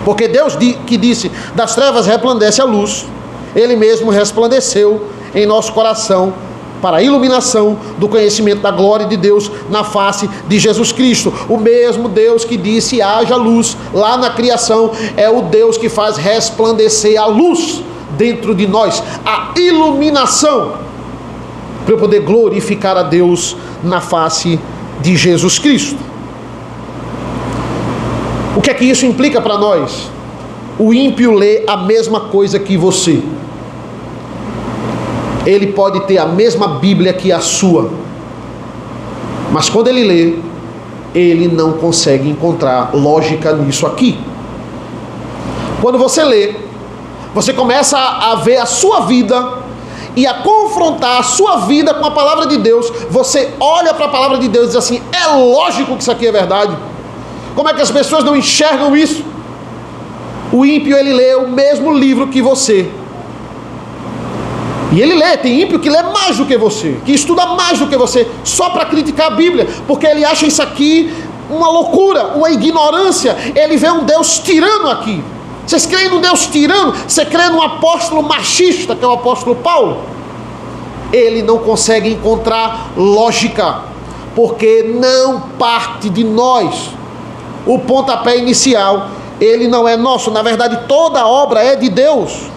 Porque Deus que disse: das trevas resplandece a luz, Ele mesmo resplandeceu em nosso coração para a iluminação do conhecimento da glória de Deus na face de Jesus Cristo. O mesmo Deus que disse: haja luz lá na criação, é o Deus que faz resplandecer a luz dentro de nós, a iluminação, para eu poder glorificar a Deus na face de Jesus Cristo. O que é que isso implica para nós? O ímpio lê a mesma coisa que você. Ele pode ter a mesma Bíblia que a sua, mas quando ele lê, ele não consegue encontrar lógica nisso aqui. Quando você lê, você começa a ver a sua vida e a confrontar a sua vida com a palavra de Deus. Você olha para a palavra de Deus e diz assim: é lógico que isso aqui é verdade. Como é que as pessoas não enxergam isso? O ímpio, ele lê o mesmo livro que você. E ele lê, tem ímpio que lê mais do que você, que estuda mais do que você, só para criticar a Bíblia, porque ele acha isso aqui uma loucura, uma ignorância. Ele vê um Deus tirano aqui. Vocês creem num Deus tirano? Você crê num apóstolo machista, que é o apóstolo Paulo? Ele não consegue encontrar lógica, porque não parte de nós. O pontapé inicial, ele não é nosso. Na verdade, toda a obra é de Deus.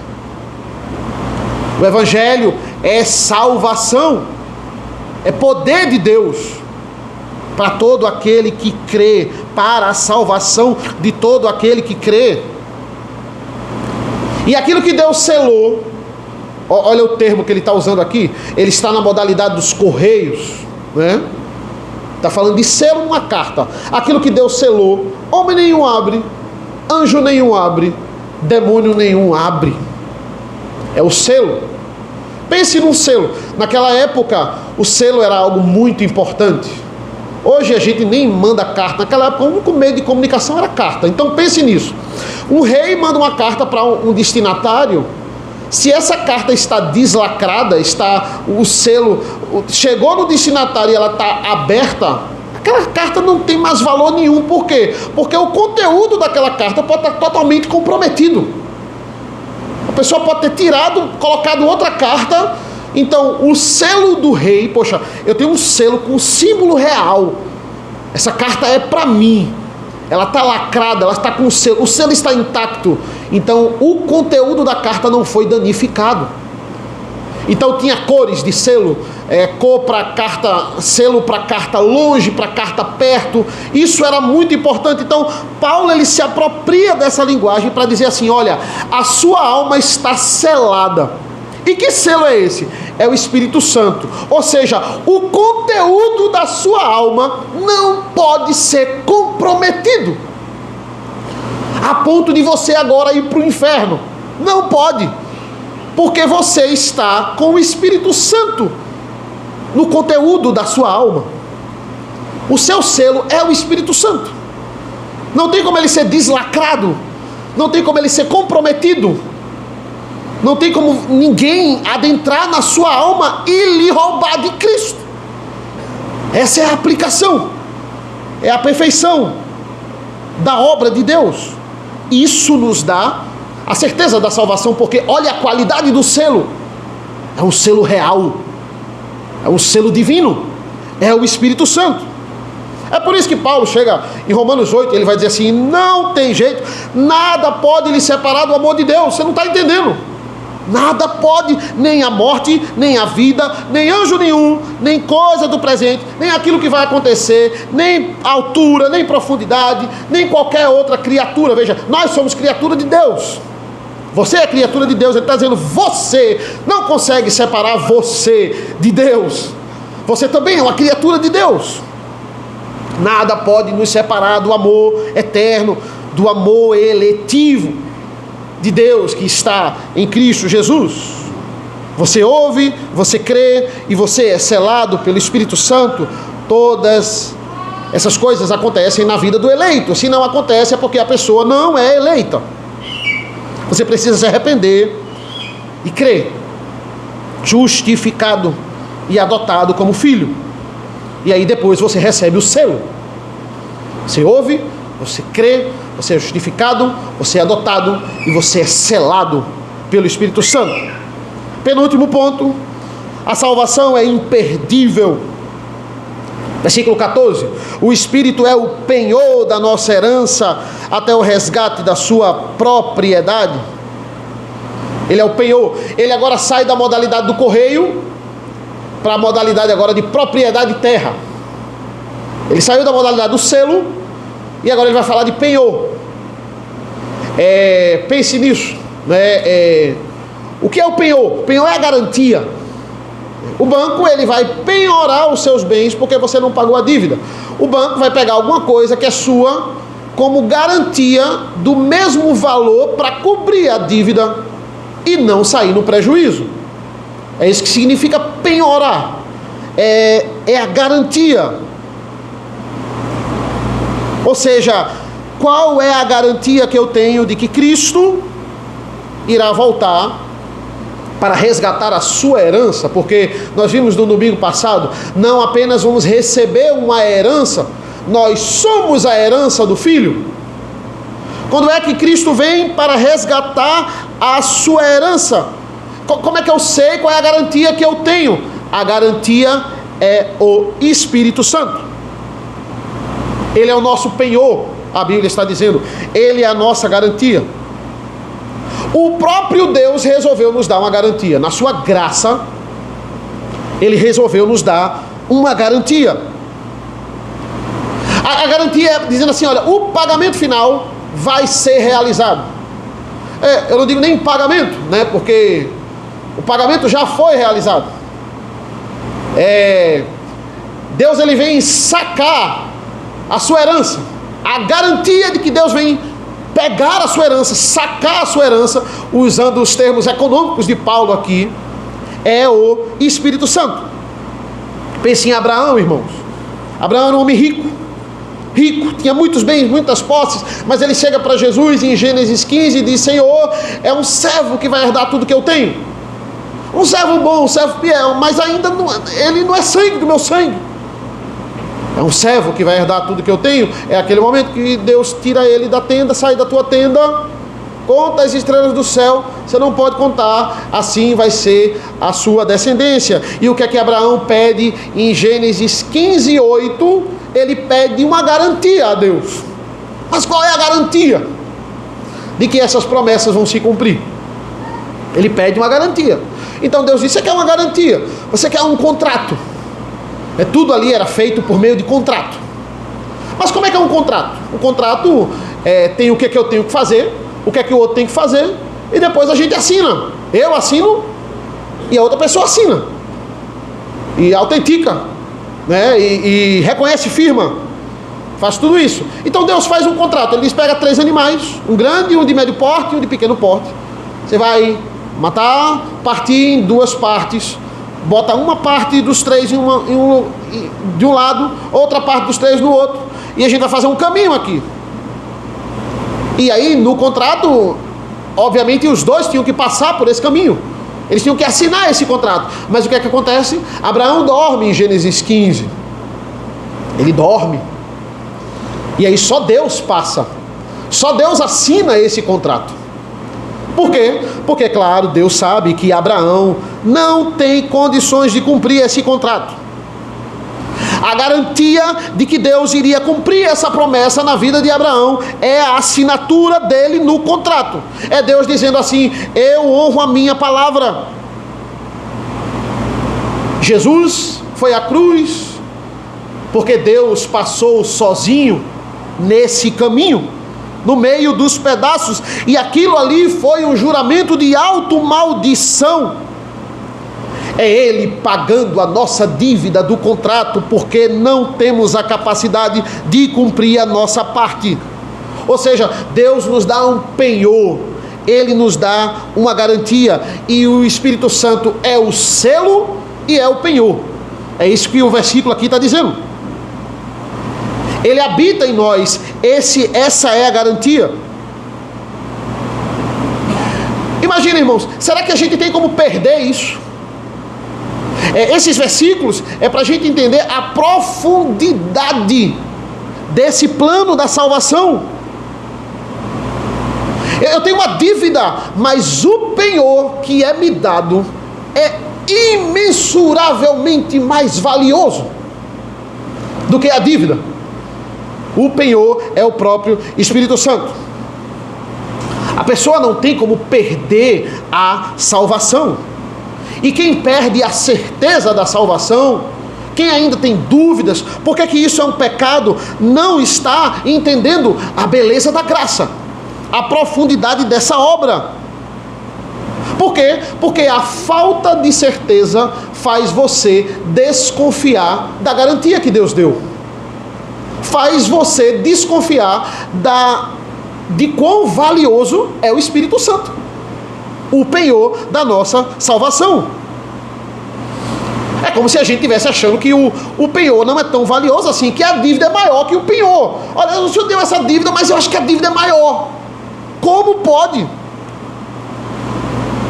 O Evangelho é salvação, é poder de Deus para todo aquele que crê, para a salvação de todo aquele que crê. E aquilo que Deus selou, olha o termo que ele está usando aqui, ele está na modalidade dos correios, né? Está falando de selo numa carta. Aquilo que Deus selou, homem nenhum abre, anjo nenhum abre, demônio nenhum abre. É o selo. Pense num selo. Naquela época, o selo era algo muito importante. Hoje a gente nem manda carta. Naquela época, o único meio de comunicação era carta. Então pense nisso. Um rei manda uma carta para um destinatário. Se essa carta está deslacrada, o selo chegou no destinatário e ela está aberta, aquela carta não tem mais valor nenhum. Por quê? Porque o conteúdo daquela carta pode estar totalmente comprometido. A pessoa pode ter tirado, colocado outra carta. Então, o selo do rei, poxa, eu tenho um selo com um símbolo real. Essa carta é para mim. Ela está lacrada, ela está com o selo está intacto. Então, o conteúdo da carta não foi danificado. Então, tinha cores de selo, cor para carta, selo para carta longe, para carta perto. Isso era muito importante. Então, Paulo, ele se apropria dessa linguagem para dizer assim: olha, a sua alma está selada. E que selo é esse? É o Espírito Santo. Ou seja, o conteúdo da sua alma não pode ser comprometido a ponto de você agora ir para o inferno. Não pode. Porque você está com o Espírito Santo no conteúdo da sua alma. O seu selo é o Espírito Santo. Não tem como ele ser deslacrado. Não tem como ele ser comprometido. Não tem como ninguém adentrar na sua alma e lhe roubar de Cristo. Essa é a aplicação. É a perfeição da obra de Deus. Isso nos dá a certeza da salvação, porque olha a qualidade do selo. É um selo real. É um selo divino. É o Espírito Santo. É por isso que Paulo chega em Romanos 8, ele vai dizer assim: não tem jeito, nada pode lhe separar do amor de Deus. Você não está entendendo. Nada pode, nem a morte, nem a vida, nem anjo nenhum, nem coisa do presente, nem aquilo que vai acontecer, nem altura, nem profundidade, nem qualquer outra criatura. Veja, nós somos criatura de Deus. Você é criatura de Deus. Ele está dizendo: você não consegue separar você de Deus. Você também é uma criatura de Deus. Nada pode nos separar do amor eterno, do amor eletivo de Deus que está em Cristo Jesus. Você ouve, você crê e você é selado pelo Espírito Santo. Todas essas coisas acontecem na vida do eleito. Se não acontece é porque a pessoa não é eleita. Você precisa se arrepender e crer, justificado e adotado como filho. E aí depois você recebe o selo. Você ouve, você crê, você é justificado, você é adotado e você é selado pelo Espírito Santo. Penúltimo ponto: a salvação é imperdível. Versículo 14: o Espírito é o penhor da nossa herança até o resgate da sua propriedade. Ele é o penhor. Ele agora sai da modalidade do correio para a modalidade agora de propriedade de terra. Ele saiu da modalidade do selo e agora ele vai falar de penhor. Pense nisso, né? O que é o penhor? O penhor é a garantia. O banco, ele vai penhorar os seus bens porque você não pagou a dívida. O banco vai pegar alguma coisa que é sua como garantia do mesmo valor para cobrir a dívida e não sair no prejuízo. É isso que significa penhorar. É a garantia. Ou seja, qual é a garantia que eu tenho de que Cristo irá voltar para resgatar a sua herança? Porque nós vimos no domingo passado, não apenas vamos receber uma herança, nós somos a herança do Filho. Quando é que Cristo vem para resgatar a sua herança? Como é que eu sei qual é a garantia que eu tenho? A garantia é o Espírito Santo. Ele é o nosso penhor, a Bíblia está dizendo. Ele é a nossa garantia. O próprio Deus resolveu nos dar uma garantia. Na sua graça, Ele resolveu nos dar uma garantia. A garantia é dizendo assim: olha, o pagamento final vai ser realizado. Eu não digo nem pagamento, né? Porque o pagamento já foi realizado. Deus, ele vem sacar a sua herança. A garantia de que Deus vem pegar a sua herança, sacar a sua herança, usando os termos econômicos de Paulo aqui, é o Espírito Santo. Pense em Abraão, irmãos. Abraão era um homem rico, tinha muitos bens, muitas posses, mas ele chega para Jesus em Gênesis 15 e diz: Senhor, é um servo que vai herdar tudo que eu tenho. Um servo bom, um servo fiel, mas ainda não, ele não é sangue do meu sangue. É um servo que vai herdar tudo que eu tenho. É aquele momento que Deus tira ele da tenda, sai da tua tenda, conta as estrelas do céu, você não pode contar, assim vai ser a sua descendência. E o que é que Abraão pede em Gênesis 15, 8? Ele pede uma garantia a Deus. Mas qual é a garantia de que essas promessas vão se cumprir? Ele pede uma garantia. Então Deus diz: você quer uma garantia? Você quer um contrato? Tudo ali era feito por meio de contrato. Mas como é que é um contrato? Um contrato tem o que eu tenho que fazer, o que é que o outro tem que fazer, e depois a gente assina. Eu assino e a outra pessoa assina. E autentica, né? E reconhece firma. Faz tudo isso. Então Deus faz um contrato. Ele diz: pega 3 animais, um grande, um de médio porte e um de pequeno porte. Você vai matar, partir em 2 partes. Bota uma parte dos 3 de um lado, outra parte dos 3 no outro, e a gente vai fazer um caminho aqui. E aí, no contrato, obviamente, os dois tinham que passar por esse caminho. Eles tinham que assinar esse contrato. Mas o que é que acontece? Abraão dorme em Gênesis 15. Ele dorme. E aí só Deus passa. Só Deus assina esse contrato. Por quê? Porque, claro, Deus sabe que Abraão não tem condições de cumprir esse contrato. A garantia de que Deus iria cumprir essa promessa na vida de Abraão é a assinatura dele no contrato. É Deus dizendo assim: eu honro a minha palavra. Jesus foi à cruz porque Deus passou sozinho nesse caminho, no meio dos pedaços, e aquilo ali foi um juramento de automaldição. É Ele pagando a nossa dívida do contrato, porque não temos a capacidade de cumprir a nossa parte. Ou seja, Deus nos dá um penhor, Ele nos dá uma garantia, e o Espírito Santo é o selo e é o penhor. É isso que o versículo aqui está dizendo. Ele habita em nós, essa é a garantia. Imagina, irmãos, será que a gente tem como perder isso? Esses versículos é para a gente entender a profundidade desse plano da salvação. Eu tenho uma dívida, mas o penhor que é me dado é imensuravelmente mais valioso do que a dívida. O penhor é o próprio Espírito Santo. A pessoa não tem como perder a salvação. E quem perde a certeza da salvação, quem ainda tem dúvidas, por que isso é um pecado, não está entendendo a beleza da graça, a profundidade dessa obra. Por quê? Porque a falta de certeza faz você desconfiar da garantia que Deus deu. Faz você desconfiar de quão valioso é o Espírito Santo, o penhor da nossa salvação. É como se a gente estivesse achando que o penhor não é tão valioso assim, que a dívida é maior que o penhor. Olha, o senhor deu essa dívida, mas eu acho que a dívida é maior. Como pode?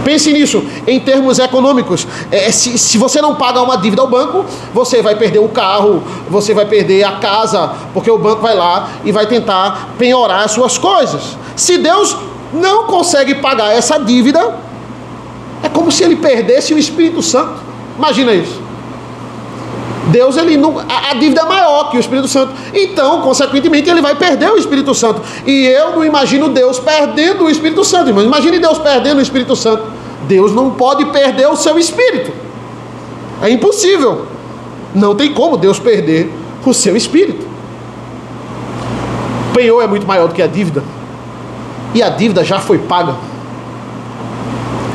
Pense nisso, em termos econômicos. Se você não paga uma dívida ao banco, você vai perder o carro, você vai perder a casa, porque o banco vai lá e vai tentar penhorar as suas coisas. Se Deus não consegue pagar essa dívida, é como se ele perdesse o Espírito Santo. Imagina isso. Deus, a dívida é maior que o Espírito Santo, então, consequentemente, ele vai perder o Espírito Santo. E eu não imagino Deus perdendo o Espírito Santo, irmão. Imagine Deus perdendo o Espírito Santo. Deus não pode perder o seu Espírito. É impossível. Não tem como Deus perder o seu Espírito. O penhor é muito maior do que a dívida. E a dívida já foi paga.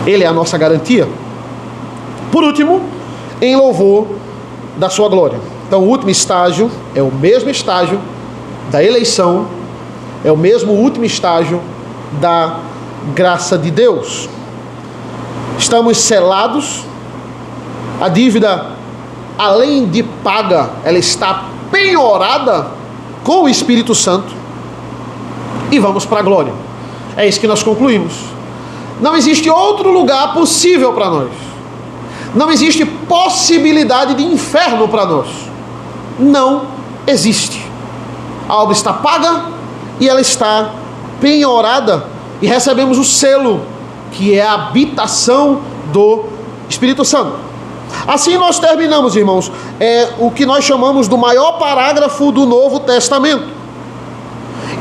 Ele é a nossa garantia. Por último, em louvor da sua glória. Então, o último estágio é o mesmo estágio da eleição, é o mesmo último estágio da graça de Deus. Estamos selados, a dívida, além de paga, ela está penhorada com o Espírito Santo, e vamos para a glória. É isso que nós concluímos. Não existe outro lugar possível para nós. Não existe possibilidade de inferno para nós. Não existe. A obra está paga e ela está penhorada, e recebemos o selo, que é a habitação do Espírito Santo. Assim nós terminamos, irmãos, o que nós chamamos do maior parágrafo do Novo Testamento.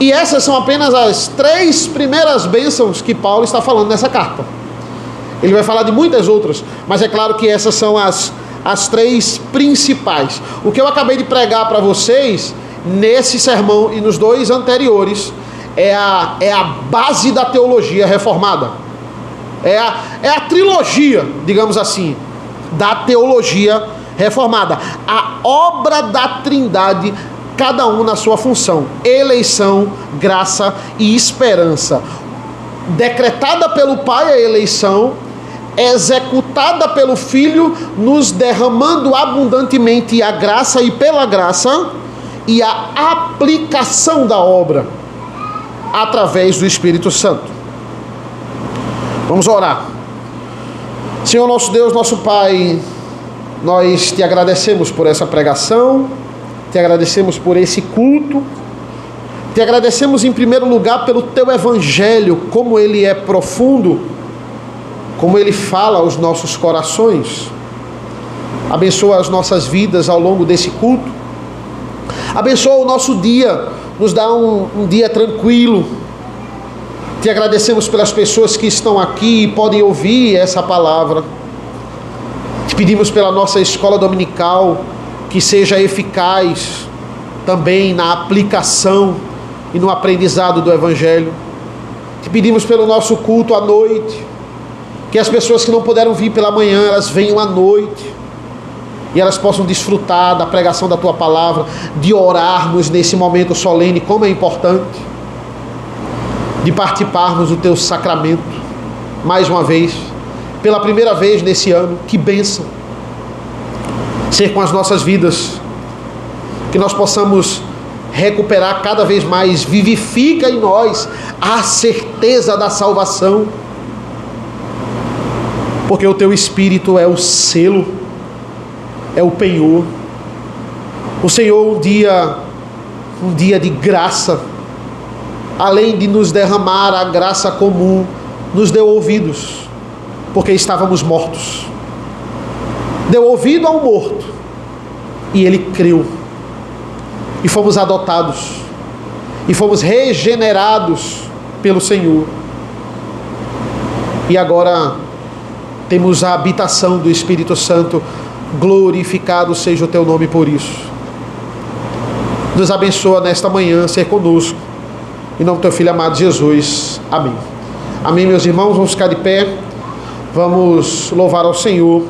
E essas são apenas as 3 primeiras bênçãos que Paulo está falando nessa carta. Ele vai falar de muitas outras, mas é claro que essas são as 3 principais. O que eu acabei de pregar para vocês, nesse sermão e nos 2 anteriores, é a base da teologia reformada. É a trilogia, digamos assim, da teologia reformada. A obra da Trindade, cada um na sua função: eleição, graça e esperança. Decretada pelo Pai a eleição, executada pelo Filho, nos derramando abundantemente a graça e pela graça, e a aplicação da obra. através do Espírito Santo. Vamos orar. Senhor nosso Deus, nosso Pai, nós te agradecemos por essa pregação, te agradecemos por esse culto, te agradecemos em primeiro lugar pelo teu evangelho, como ele é profundo, como ele fala aos nossos corações. Abençoa as nossas vidas ao longo desse culto, abençoa o nosso dia, nos dá um dia tranquilo. Te agradecemos pelas pessoas que estão aqui e podem ouvir essa palavra. Te pedimos pela nossa escola dominical, que seja eficaz também na aplicação e no aprendizado do Evangelho. Te pedimos pelo nosso culto à noite, que as pessoas que não puderam vir pela manhã, elas venham à noite e elas possam desfrutar da pregação da Tua Palavra, de orarmos nesse momento solene, como é importante, de participarmos do Teu sacramento, mais uma vez, pela primeira vez nesse ano. Que bênção ser com as nossas vidas, que nós possamos recuperar cada vez mais, vivifica em nós a certeza da salvação, porque o Teu Espírito é o selo, é o penhor. O Senhor, um dia de graça, além de nos derramar a graça comum, nos deu ouvidos, porque estávamos mortos. Deu ouvido ao morto, e ele creu, e fomos adotados, e fomos regenerados pelo Senhor. E agora temos a habitação do Espírito Santo. Glorificado seja o Teu nome por isso. Nos abençoa nesta manhã, ser conosco. Em nome do Teu Filho amado Jesus. Amém. Amém, meus irmãos. Vamos ficar de pé. Vamos louvar ao Senhor.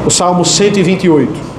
O Salmo 128.